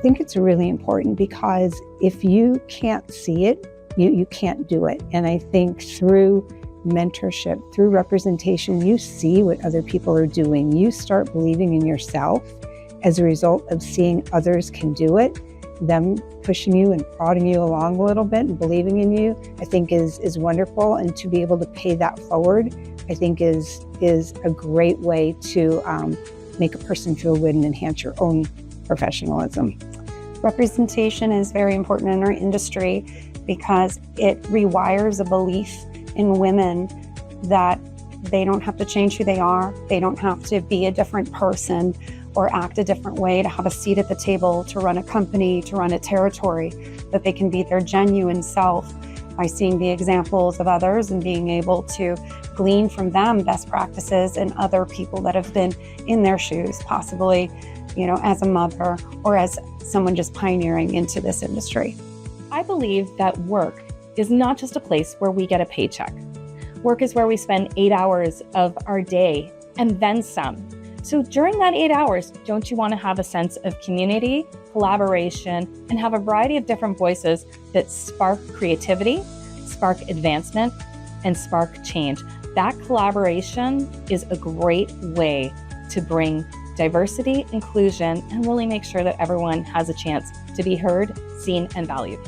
think it's really important because if you can't see it, you can't do it. And I think through mentorship, through representation, you see what other people are doing. You start believing in yourself as a result of seeing others can do it. Them pushing you and prodding you along a little bit and believing in you, I think is wonderful. And to be able to pay that forward, I think is a great way to make a person feel good and enhance your own professionalism. Representation is very important in our industry because it rewires a belief in women that they don't have to change who they are. They don't have to be a different person or act a different way to have a seat at the table, to run a company, to run a territory, that they can be their genuine self by seeing the examples of others and being able to glean from them best practices and other people that have been in their shoes, possibly, as a mother or as someone just pioneering into this industry. I believe that work is not just a place where we get a paycheck. Work is where we spend 8 hours of our day and then some. So during that 8 hours, don't you want to have a sense of community, collaboration, and have a variety of different voices that spark creativity, spark advancement, and spark change? That collaboration is a great way to bring diversity, inclusion, and really make sure that everyone has a chance to be heard, seen, and valued.